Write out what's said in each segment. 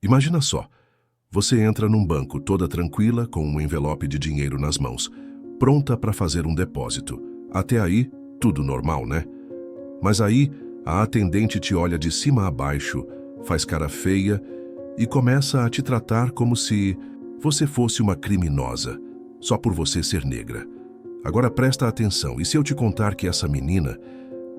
Imagina só, você entra num banco toda tranquila com um envelope de dinheiro nas mãos, pronta para fazer um depósito. Até aí, tudo normal, né? Mas aí, a atendente te olha de cima a baixo, faz cara feia e começa a te tratar como se você fosse uma criminosa, só por você ser negra. Agora presta atenção, e se eu te contar que essa menina,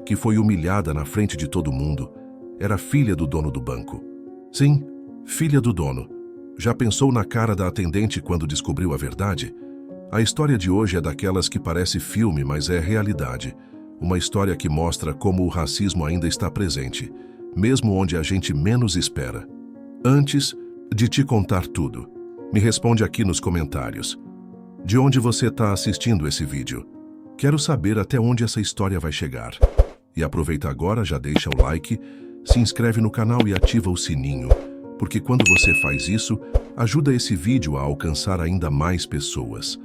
que foi humilhada na frente de todo mundo, era filha do dono do banco? Sim, filha do dono. Já pensou na cara da atendente quando descobriu a verdade? A história de hoje é daquelas que parece filme, mas é realidade. Uma história que mostra como o racismo ainda está presente, mesmo onde a gente menos espera. Antes de te contar tudo, me responde aqui nos comentários. De onde você está assistindo esse vídeo? Quero saber até onde essa história vai chegar. E aproveita agora, já deixa o like, se inscreve no canal e ativa o sininho, porque quando você faz isso, ajuda esse vídeo a alcançar ainda mais pessoas.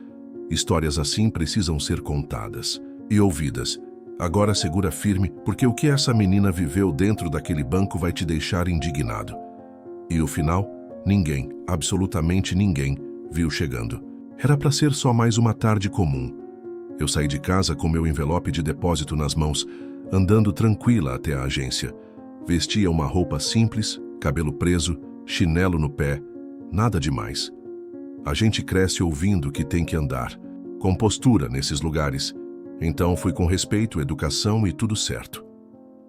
Histórias assim precisam ser contadas e ouvidas. Agora segura firme, porque o que essa menina viveu dentro daquele banco vai te deixar indignado. E o final, ninguém, absolutamente ninguém, viu chegando. Era para ser só mais uma tarde comum. Eu saí de casa com meu envelope de depósito nas mãos, andando tranquila até a agência. Vestia uma roupa simples, cabelo preso, chinelo no pé, nada demais. A gente cresce ouvindo que tem que andar, com postura nesses lugares. Então fui com respeito, educação e tudo certo.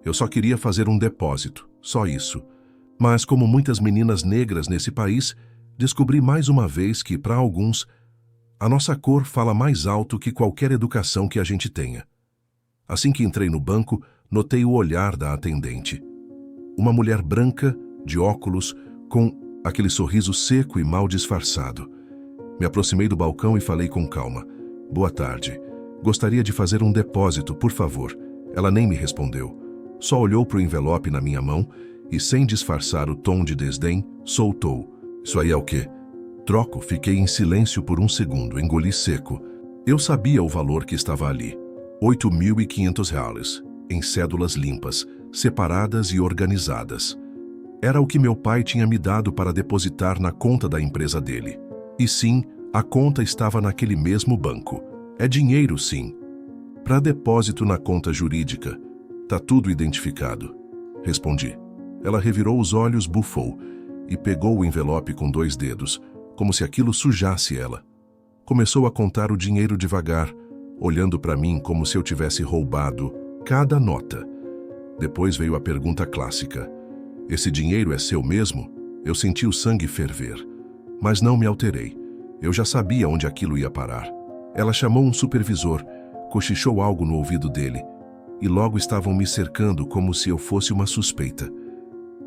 Eu só queria fazer um depósito, só isso. Mas como muitas meninas negras nesse país, descobri mais uma vez que, para alguns, a nossa cor fala mais alto que qualquer educação que a gente tenha. Assim que entrei no banco, notei o olhar da atendente. Uma mulher branca, de óculos, com aquele sorriso seco e mal disfarçado. Me aproximei do balcão e falei com calma. Boa tarde. Gostaria de fazer um depósito, por favor. Ela nem me respondeu. Só olhou para o envelope na minha mão e, sem disfarçar o tom de desdém, soltou. Isso aí é o quê? Troco, fiquei em silêncio por um segundo, engoli seco. Eu sabia o valor que estava ali. R$ 8.500, em cédulas limpas, separadas e organizadas. Era o que meu pai tinha me dado para depositar na conta da empresa dele. E sim, a conta estava naquele mesmo banco. É dinheiro, sim. Para depósito na conta jurídica. Tá tudo identificado. Respondi. Ela revirou os olhos, bufou e pegou o envelope com 2 dedos, como se aquilo sujasse ela. Começou a contar o dinheiro devagar, olhando para mim como se eu tivesse roubado cada nota. Depois veio a pergunta clássica. Esse dinheiro é seu mesmo? Eu senti o sangue ferver. Mas não me alterei. Eu já sabia onde aquilo ia parar. Ela chamou um supervisor, cochichou algo no ouvido dele, e logo estavam me cercando como se eu fosse uma suspeita.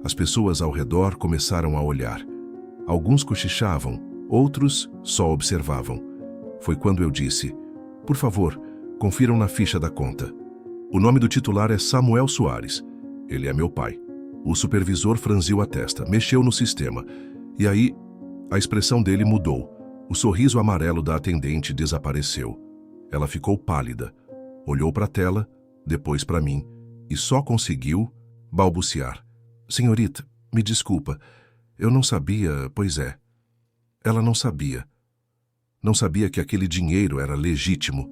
As pessoas ao redor começaram a olhar. Alguns cochichavam, outros só observavam. Foi quando eu disse, por favor, confiram na ficha da conta. O nome do titular é Samuel Soares. Ele é meu pai. O supervisor franziu a testa, mexeu no sistema. E aí, a expressão dele mudou. O sorriso amarelo da atendente desapareceu. Ela ficou pálida, olhou para a tela, depois para mim, e só conseguiu balbuciar. Senhorita, me desculpa, eu não sabia, pois é. Ela não sabia. Não sabia que aquele dinheiro era legítimo,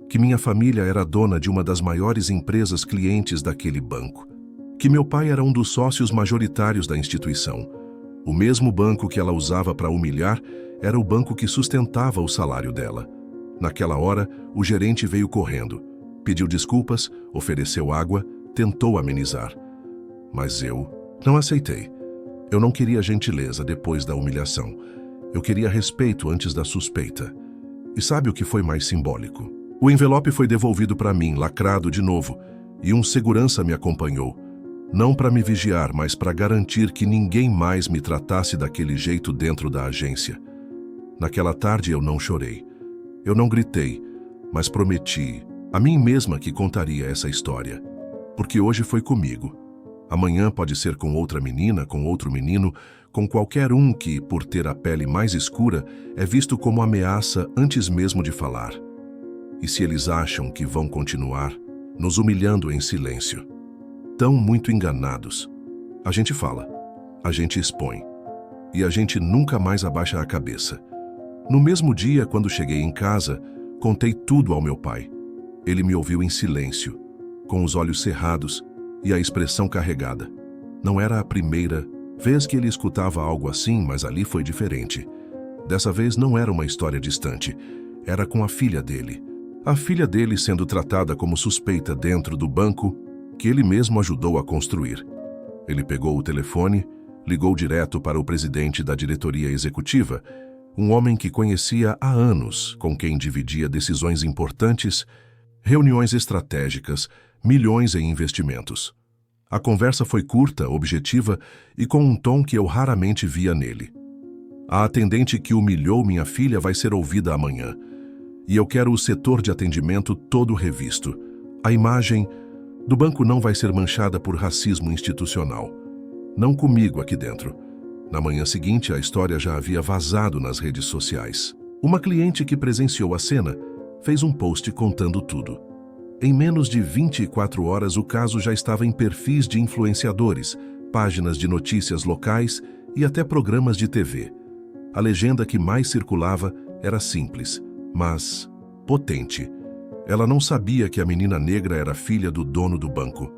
que minha família era dona de uma das maiores empresas clientes daquele banco, que meu pai era um dos sócios majoritários da instituição. O mesmo banco que ela usava para humilhar era o banco que sustentava o salário dela. Naquela hora, o gerente veio correndo. Pediu desculpas, ofereceu água, tentou amenizar. Mas eu não aceitei. Eu não queria gentileza depois da humilhação. Eu queria respeito antes da suspeita. E sabe o que foi mais simbólico? O envelope foi devolvido para mim, lacrado de novo, e um segurança me acompanhou. Não para me vigiar, mas para garantir que ninguém mais me tratasse daquele jeito dentro da agência. Naquela tarde eu não chorei. Eu não gritei, mas prometi a mim mesma que contaria essa história. Porque hoje foi comigo. Amanhã pode ser com outra menina, com outro menino, com qualquer um que, por ter a pele mais escura, é visto como ameaça antes mesmo de falar. E se eles acham que vão continuar, nos humilhando em silêncio? Tão muito enganados. A gente fala, a gente expõe. e a gente nunca mais abaixa a cabeça. No mesmo dia, quando cheguei em casa, contei tudo ao meu pai. Ele me ouviu em silêncio, com os olhos cerrados e a expressão carregada. Não era a primeira vez que ele escutava algo assim, mas ali foi diferente. Dessa vez não era uma história distante, era com a filha dele. A filha dele sendo tratada como suspeita dentro do banco que ele mesmo ajudou a construir. Ele pegou o telefone, ligou direto para o presidente da diretoria executiva, um homem que conhecia há anos, com quem dividia decisões importantes, reuniões estratégicas, milhões em investimentos. A conversa foi curta, objetiva e com um tom que eu raramente via nele. A atendente que humilhou minha filha vai ser ouvida amanhã. E eu quero o setor de atendimento todo revisto. A imagem do banco não vai ser manchada por racismo institucional. Não comigo aqui dentro. Na manhã seguinte, a história já havia vazado nas redes sociais. Uma cliente que presenciou a cena fez um post contando tudo. Em menos de 24 horas, o caso já estava em perfis de influenciadores, páginas de notícias locais e até programas de TV. A legenda que mais circulava era simples, mas potente. Ela não sabia que a menina negra era filha do dono do banco.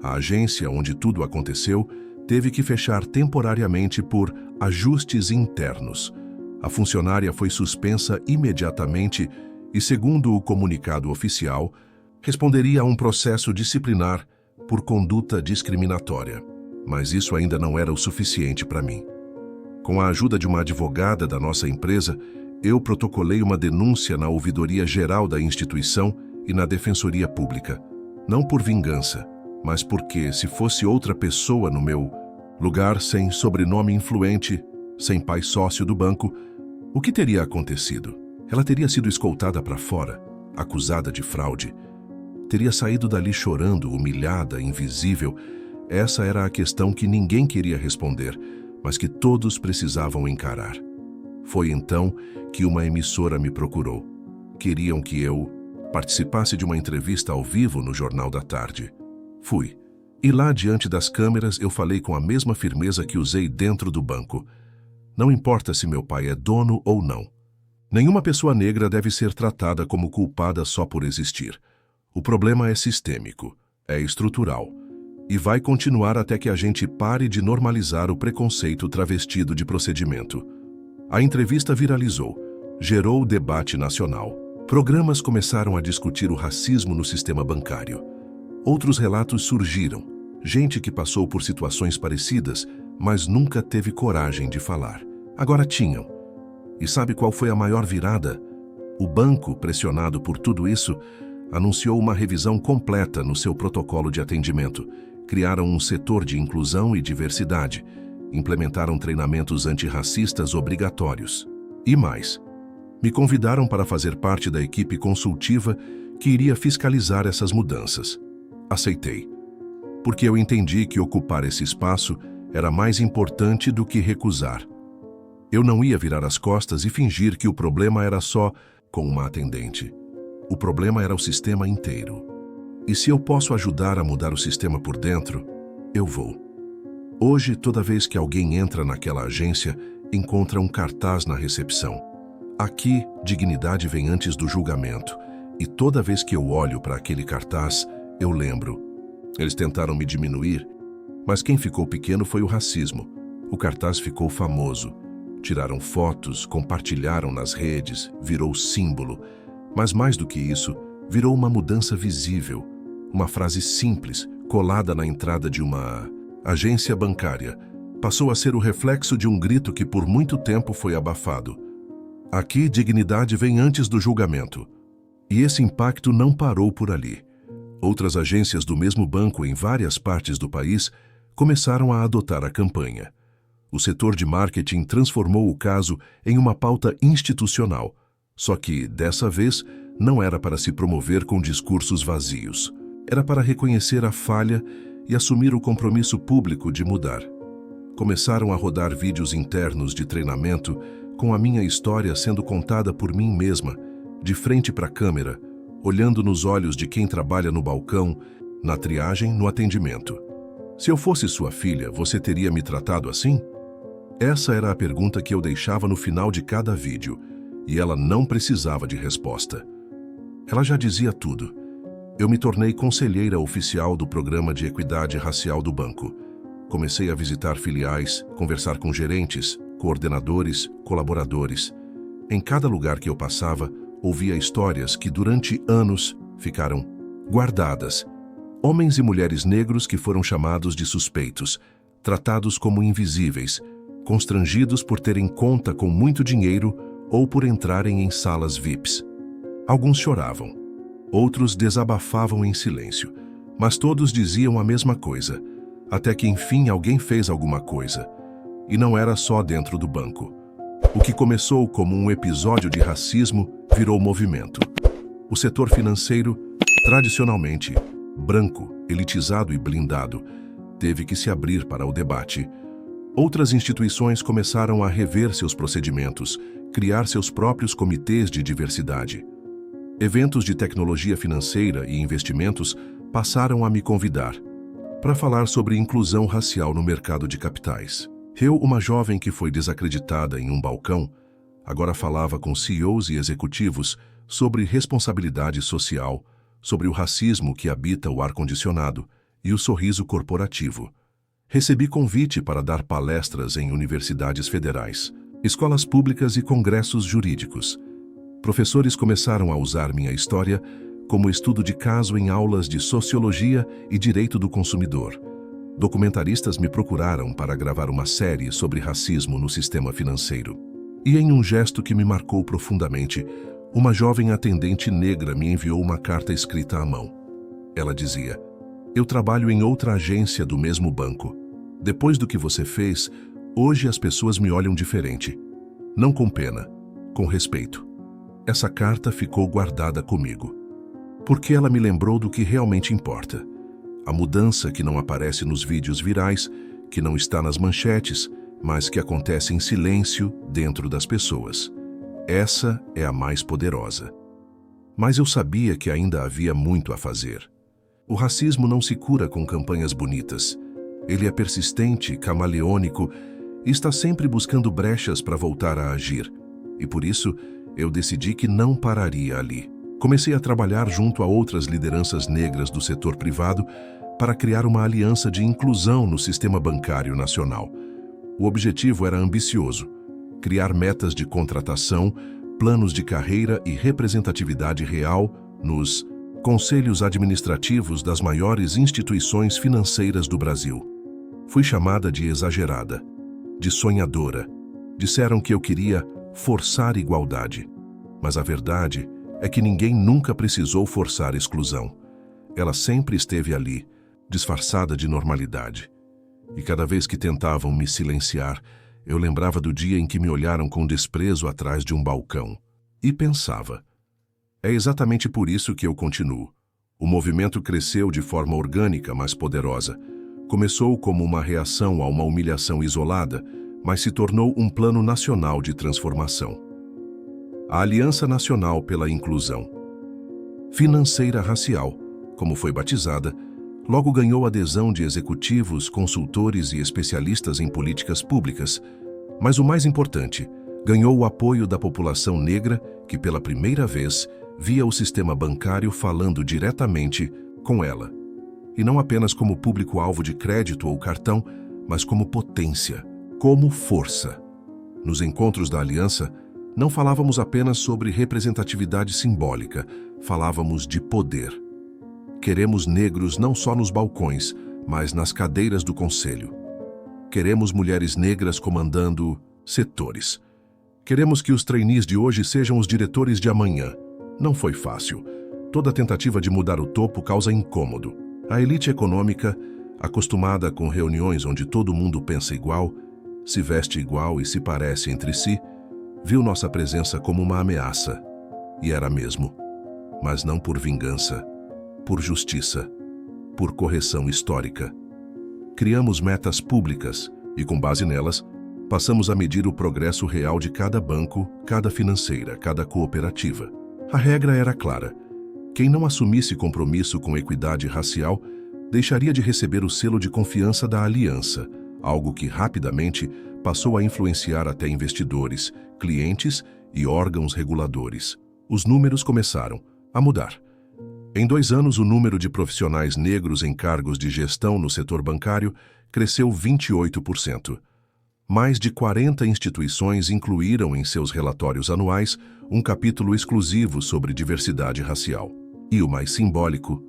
A agência onde tudo aconteceu teve que fechar temporariamente por ajustes internos. A funcionária foi suspensa imediatamente e, segundo o comunicado oficial, responderia a um processo disciplinar por conduta discriminatória. Mas isso ainda não era o suficiente para mim. Com a ajuda de uma advogada da nossa empresa, eu protocolei uma denúncia na Ouvidoria Geral da instituição e na Defensoria Pública. Não por vingança, mas porque, se fosse outra pessoa no meu lugar, sem sobrenome influente, sem pai sócio do banco, o que teria acontecido? Ela teria sido escoltada para fora, acusada de fraude. Teria saído dali chorando, humilhada, invisível. Essa era a questão que ninguém queria responder, mas que todos precisavam encarar. Foi então que uma emissora me procurou. Queriam que eu participasse de uma entrevista ao vivo no Jornal da Tarde. Fui. E lá, diante das câmeras, eu falei com a mesma firmeza que usei dentro do banco. Não importa se meu pai é dono ou não. Nenhuma pessoa negra deve ser tratada como culpada só por existir. O problema é sistêmico, é estrutural, e vai continuar até que a gente pare de normalizar o preconceito travestido de procedimento. A entrevista viralizou, gerou debate nacional. Programas começaram a discutir o racismo no sistema bancário. Outros relatos surgiram, gente que passou por situações parecidas, mas nunca teve coragem de falar. Agora tinham. E sabe qual foi a maior virada? O banco, pressionado por tudo isso, anunciou uma revisão completa no seu protocolo de atendimento. Criaram um setor de inclusão e diversidade. Implementaram treinamentos antirracistas obrigatórios. E mais, me convidaram para fazer parte da equipe consultiva que iria fiscalizar essas mudanças. Aceitei, porque eu entendi que ocupar esse espaço era mais importante do que recusar. Eu não ia virar as costas e fingir que o problema era só com uma atendente. O problema era o sistema inteiro. E se eu posso ajudar a mudar o sistema por dentro, eu vou. Hoje, toda vez que alguém entra naquela agência, encontra um cartaz na recepção. Aqui, dignidade vem antes do julgamento. E toda vez que eu olho para aquele cartaz, eu lembro. Eles tentaram me diminuir, mas quem ficou pequeno foi o racismo. O cartaz ficou famoso. Tiraram fotos, compartilharam nas redes, virou símbolo. Mas mais do que isso, virou uma mudança visível. Uma frase simples, colada na entrada de uma agência bancária, passou a ser o reflexo de um grito que por muito tempo foi abafado. Aqui, dignidade vem antes do julgamento. E esse impacto não parou por ali. Outras agências do mesmo banco em várias partes do país começaram a adotar a campanha. O setor de marketing transformou o caso em uma pauta institucional, só que, dessa vez, não era para se promover com discursos vazios. Era para reconhecer a falha e assumir o compromisso público de mudar. Começaram a rodar vídeos internos de treinamento com a minha história sendo contada por mim mesma, de frente para a câmera, olhando nos olhos de quem trabalha no balcão, na triagem, no atendimento. Se eu fosse sua filha, você teria me tratado assim? Essa era a pergunta que eu deixava no final de cada vídeo, e ela não precisava de resposta. Ela já dizia tudo. Eu me tornei conselheira oficial do Programa de Equidade Racial do banco. Comecei a visitar filiais, conversar com gerentes, coordenadores, colaboradores. Em cada lugar que eu passava, ouvia histórias que durante anos ficaram guardadas. Homens e mulheres negros que foram chamados de suspeitos, tratados como invisíveis, constrangidos por terem conta com muito dinheiro ou por entrarem em salas VIPs. Alguns choravam, outros desabafavam em silêncio, mas todos diziam a mesma coisa, até que enfim alguém fez alguma coisa. E não era só dentro do banco. O que começou como um episódio de racismo virou movimento. O setor financeiro, tradicionalmente branco, elitizado e blindado, teve que se abrir para o debate. Outras instituições começaram a rever seus procedimentos, criar seus próprios comitês de diversidade. Eventos de tecnologia financeira e investimentos passaram a me convidar para falar sobre inclusão racial no mercado de capitais. Eu, uma jovem que foi desacreditada em um balcão, agora falava com CEOs e executivos sobre responsabilidade social, sobre o racismo que habita o ar-condicionado e o sorriso corporativo. Recebi convite para dar palestras em universidades federais, escolas públicas e congressos jurídicos. Professores começaram a usar minha história como estudo de caso em aulas de sociologia e direito do consumidor. Documentaristas me procuraram para gravar uma série sobre racismo no sistema financeiro. E em um gesto que me marcou profundamente, uma jovem atendente negra me enviou uma carta escrita à mão. Ela dizia: "Eu trabalho em outra agência do mesmo banco. Depois do que você fez, hoje as pessoas me olham diferente. Não com pena, com respeito." Essa carta ficou guardada comigo, porque ela me lembrou do que realmente importa. A mudança que não aparece nos vídeos virais, que não está nas manchetes, mas que acontece em silêncio dentro das pessoas. Essa é a mais poderosa. Mas eu sabia que ainda havia muito a fazer. O racismo não se cura com campanhas bonitas. Ele é persistente, camaleônico e está sempre buscando brechas para voltar a agir. E por isso, eu decidi que não pararia ali. Comecei a trabalhar junto a outras lideranças negras do setor privado para criar uma aliança de inclusão no sistema bancário nacional. O objetivo era ambicioso: criar metas de contratação, planos de carreira e representatividade real nos conselhos administrativos das maiores instituições financeiras do Brasil. Fui chamada de exagerada, de sonhadora. Disseram que eu queria forçar igualdade. Mas a verdade é que ninguém nunca precisou forçar exclusão. Ela sempre esteve ali, disfarçada de normalidade. E cada vez que tentavam me silenciar, eu lembrava do dia em que me olharam com desprezo atrás de um balcão. E pensava: é exatamente por isso que eu continuo. O movimento cresceu de forma orgânica, mas poderosa. Começou como uma reação a uma humilhação isolada, mas se tornou um plano nacional de transformação. A Aliança Nacional pela Inclusão Financeira Racial, como foi batizada, logo ganhou adesão de executivos, consultores e especialistas em políticas públicas, mas o mais importante, ganhou o apoio da população negra que, pela primeira vez, via o sistema bancário falando diretamente com ela. E não apenas como público-alvo de crédito ou cartão, mas como potência, como força. Nos encontros da Aliança, não falávamos apenas sobre representatividade simbólica, falávamos de poder. Queremos negros não só nos balcões, mas nas cadeiras do conselho. Queremos mulheres negras comandando setores. Queremos que os trainees de hoje sejam os diretores de amanhã. Não foi fácil. Toda tentativa de mudar o topo causa incômodo. A elite econômica, acostumada com reuniões onde todo mundo pensa igual, se veste igual e se parece entre si, viu nossa presença como uma ameaça. E era mesmo. Mas não por vingança, por justiça, por correção histórica. Criamos metas públicas e, com base nelas, passamos a medir o progresso real de cada banco, cada financeira, cada cooperativa. A regra era clara: quem não assumisse compromisso com equidade racial deixaria de receber o selo de confiança da Aliança, algo que rapidamente passou a influenciar até investidores, clientes e órgãos reguladores. Os números começaram a mudar. Em 2 anos, o número de profissionais negros em cargos de gestão no setor bancário cresceu 28%. Mais de 40 instituições incluíram em seus relatórios anuais um capítulo exclusivo sobre diversidade racial. E o mais simbólico,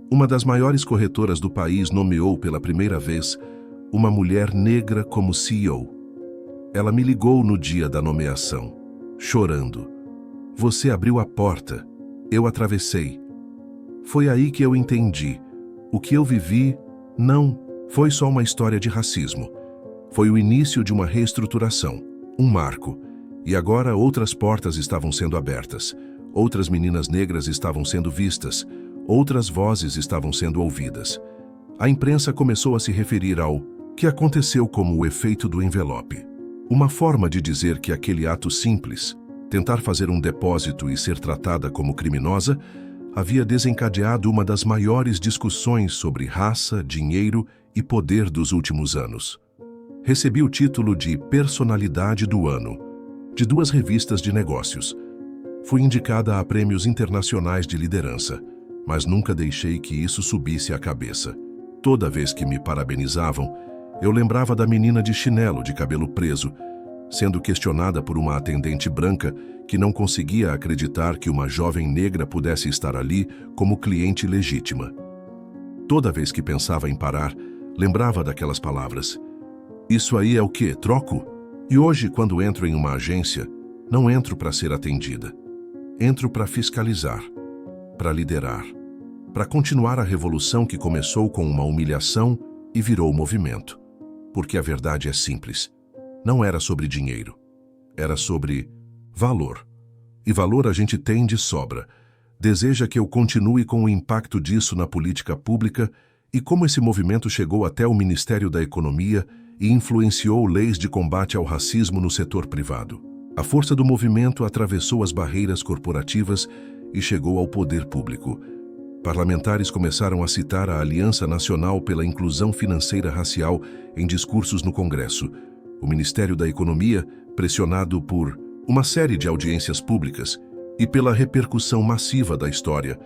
uma das maiores corretoras do país nomeou pela primeira vez uma mulher negra como CEO. Ela me ligou no dia da nomeação, chorando. Você abriu a porta, eu atravessei. Foi aí que eu entendi. O que eu vivi não foi só uma história de racismo. Foi o início de uma reestruturação, um marco. E agora outras portas estavam sendo abertas. Outras meninas negras estavam sendo vistas. Outras vozes estavam sendo ouvidas. A imprensa começou a se referir ao que aconteceu como o efeito do envelope. Uma forma de dizer que aquele ato simples, tentar fazer um depósito e ser tratada como criminosa, havia desencadeado uma das maiores discussões sobre raça, dinheiro e poder dos últimos anos. Recebi o título de Personalidade do Ano, de 2 revistas de negócios. Fui indicada a prêmios internacionais de liderança, mas nunca deixei que isso subisse à cabeça. Toda vez que me parabenizavam, eu lembrava da menina de chinelo de cabelo preso, sendo questionada por uma atendente branca que não conseguia acreditar que uma jovem negra pudesse estar ali como cliente legítima. Toda vez que pensava em parar, lembrava daquelas palavras. Isso aí é o quê? Troco? E hoje, quando entro em uma agência, não entro para ser atendida. Entro para fiscalizar, para liderar, para continuar a revolução que começou com uma humilhação e virou movimento. Porque a verdade é simples. Não era sobre dinheiro. Era sobre valor. E valor a gente tem de sobra. Deseja que eu continue com o impacto disso na política pública e como esse movimento chegou até o Ministério da Economia e influenciou leis de combate ao racismo no setor privado. A força do movimento atravessou as barreiras corporativas e chegou ao poder público. Parlamentares começaram a citar a Aliança Nacional pela Inclusão Financeira Racial em discursos no Congresso. O Ministério da Economia, pressionado por uma série de audiências públicas e pela repercussão massiva da história,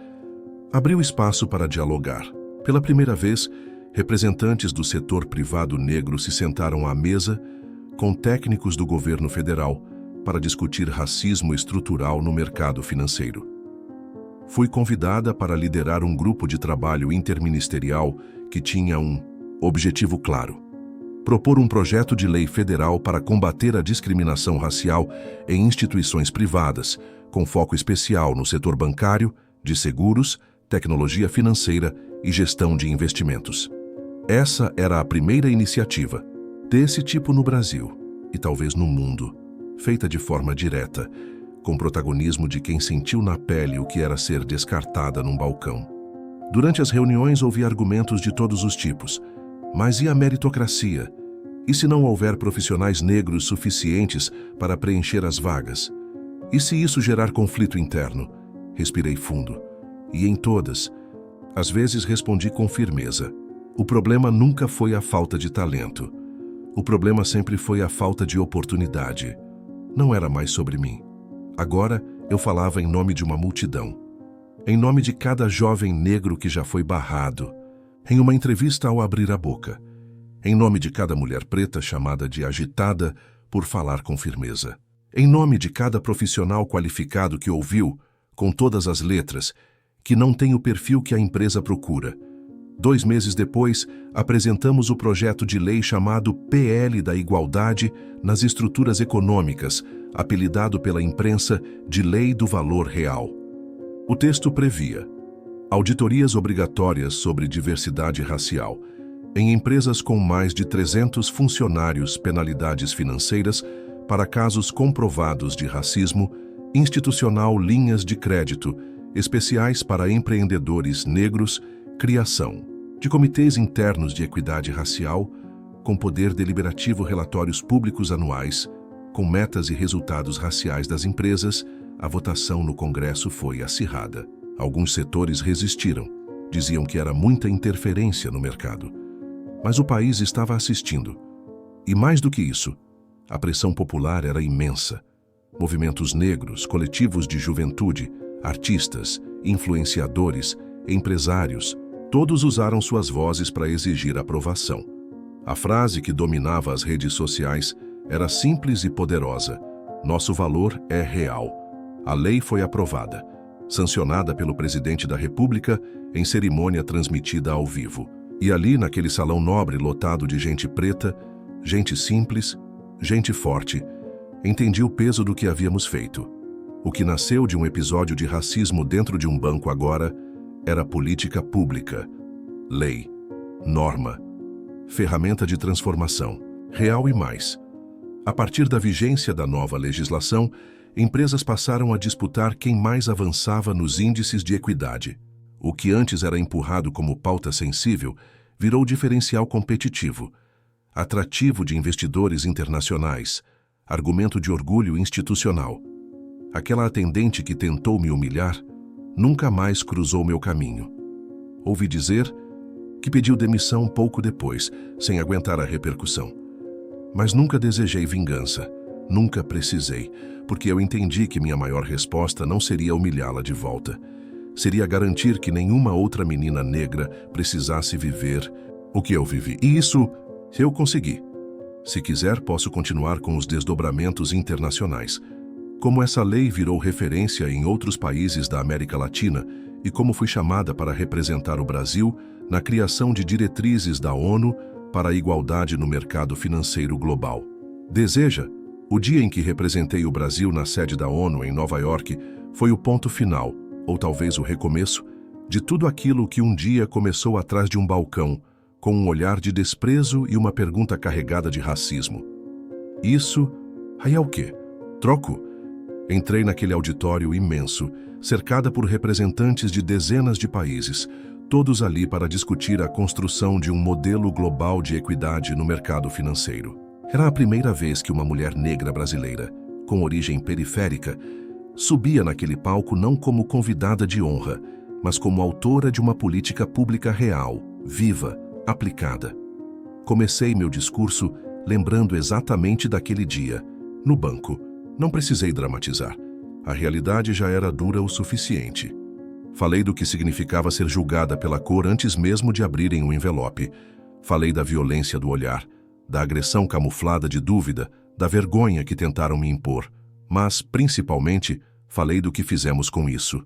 abriu espaço para dialogar. Pela primeira vez, representantes do setor privado negro se sentaram à mesa com técnicos do governo federal para discutir racismo estrutural no mercado financeiro. Fui convidada para liderar um grupo de trabalho interministerial que tinha um objetivo claro: propor um projeto de lei federal para combater a discriminação racial em instituições privadas, com foco especial no setor bancário, de seguros, tecnologia financeira e gestão de investimentos. Essa era a primeira iniciativa desse tipo no Brasil, e talvez no mundo, feita de forma direta, com protagonismo de quem sentiu na pele o que era ser descartada num balcão. Durante as reuniões ouvi argumentos de todos os tipos. Mas e a meritocracia? E se não houver profissionais negros suficientes para preencher as vagas? E se isso gerar conflito interno? Respirei fundo. E em todas, às vezes respondi com firmeza. O problema nunca foi a falta de talento. O problema sempre foi a falta de oportunidade. Não era mais sobre mim. Agora eu falava em nome de uma multidão. Em nome de cada jovem negro que já foi barrado. Em uma entrevista ao abrir a boca. Em nome de cada mulher preta chamada de agitada por falar com firmeza. Em nome de cada profissional qualificado que ouviu, com todas as letras, que não tem o perfil que a empresa procura. 2 meses depois, apresentamos o projeto de lei chamado PL da Igualdade nas Estruturas Econômicas, apelidado pela imprensa de Lei do Valor Real. O texto previa auditorias obrigatórias sobre diversidade racial, em empresas com mais de 300 funcionários, penalidades financeiras para casos comprovados de racismo, institucional, linhas de crédito, especiais para empreendedores negros, criação de comitês internos de equidade racial, com poder deliberativo, relatórios públicos anuais, com metas e resultados raciais das empresas. A votação no Congresso foi acirrada. Alguns setores resistiram, diziam que era muita interferência no mercado. Mas o país estava assistindo. E mais do que isso, a pressão popular era imensa. Movimentos negros, coletivos de juventude, artistas, influenciadores, empresários, todos usaram suas vozes para exigir aprovação. A frase que dominava as redes sociais era simples e poderosa: nosso valor é real. A lei foi aprovada, sancionada pelo presidente da República em cerimônia transmitida ao vivo. E ali, naquele salão nobre lotado de gente preta, gente simples, gente forte, entendi o peso do que havíamos feito. O que nasceu de um episódio de racismo dentro de um banco agora era política pública, lei, norma, ferramenta de transformação, real e mais. A partir da vigência da nova legislação, empresas passaram a disputar quem mais avançava nos índices de equidade. O que antes era empurrado como pauta sensível virou diferencial competitivo, atrativo de investidores internacionais, argumento de orgulho institucional. Aquela atendente que tentou me humilhar nunca mais cruzou meu caminho. Ouvi dizer que pediu demissão pouco depois, sem aguentar a repercussão. Mas nunca desejei vingança, nunca precisei, porque eu entendi que minha maior resposta não seria humilhá-la de volta. Seria garantir que nenhuma outra menina negra precisasse viver o que eu vivi. E isso eu consegui. Se quiser, posso continuar com os desdobramentos internacionais. Como essa lei virou referência em outros países da América Latina e como fui chamada para representar o Brasil na criação de diretrizes da ONU para a igualdade no mercado financeiro global. Deseja? O dia em que representei o Brasil na sede da ONU em Nova York foi o ponto final, ou talvez o recomeço, de tudo aquilo que um dia começou atrás de um balcão, com um olhar de desprezo e uma pergunta carregada de racismo. Isso, aí é o quê? Troco? Entrei naquele auditório imenso, cercada por representantes de dezenas de países, todos ali para discutir a construção de um modelo global de equidade no mercado financeiro. Era a primeira vez que uma mulher negra brasileira, com origem periférica, subia naquele palco não como convidada de honra, mas como autora de uma política pública real, viva, aplicada. Comecei meu discurso lembrando exatamente daquele dia, no banco. Não precisei dramatizar. A realidade já era dura o suficiente. Falei do que significava ser julgada pela cor antes mesmo de abrirem o envelope. Falei da violência do olhar, da agressão camuflada de dúvida, da vergonha que tentaram me impor. Mas, principalmente, falei do que fizemos com isso.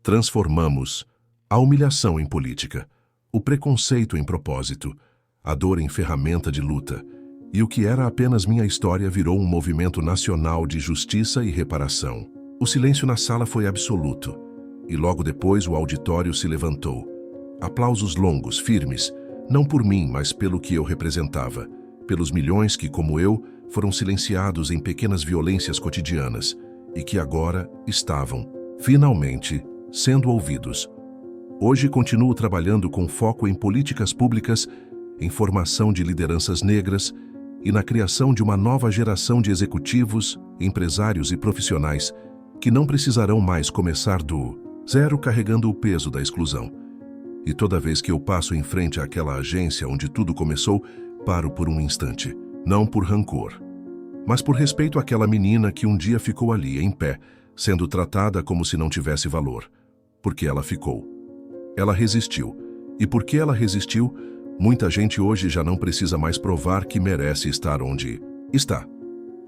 Transformamos a humilhação em política, o preconceito em propósito, a dor em ferramenta de luta. E o que era apenas minha história virou um movimento nacional de justiça e reparação. O silêncio na sala foi absoluto, e logo depois o auditório se levantou. Aplausos longos, firmes, não por mim, mas pelo que eu representava, pelos milhões que, como eu, foram silenciados em pequenas violências cotidianas e que agora estavam, finalmente, sendo ouvidos. Hoje continuo trabalhando com foco em políticas públicas, em formação de lideranças negras e na criação de uma nova geração de executivos, empresários e profissionais que não precisarão mais começar do zero carregando o peso da exclusão. E toda vez que eu passo em frente àquela agência onde tudo começou, paro por um instante, não por rancor, mas por respeito àquela menina que um dia ficou ali, em pé, sendo tratada como se não tivesse valor. Porque ela ficou. Ela resistiu. E porque ela resistiu, muita gente hoje já não precisa mais provar que merece estar onde está.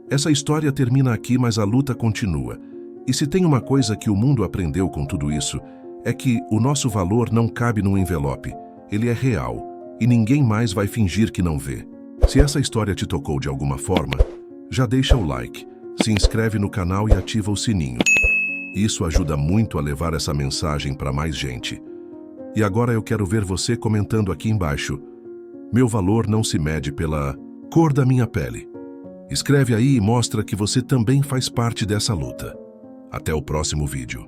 Essa história termina aqui, mas a luta continua. E se tem uma coisa que o mundo aprendeu com tudo isso, é que o nosso valor não cabe num envelope. Ele é real, e ninguém mais vai fingir que não vê. Se essa história te tocou de alguma forma, já deixa o like, se inscreve no canal e ativa o sininho. Isso ajuda muito a levar essa mensagem para mais gente. E agora eu quero ver você comentando aqui embaixo. Meu valor não se mede pela cor da minha pele. Escreve aí e mostra que você também faz parte dessa luta. Até o próximo vídeo.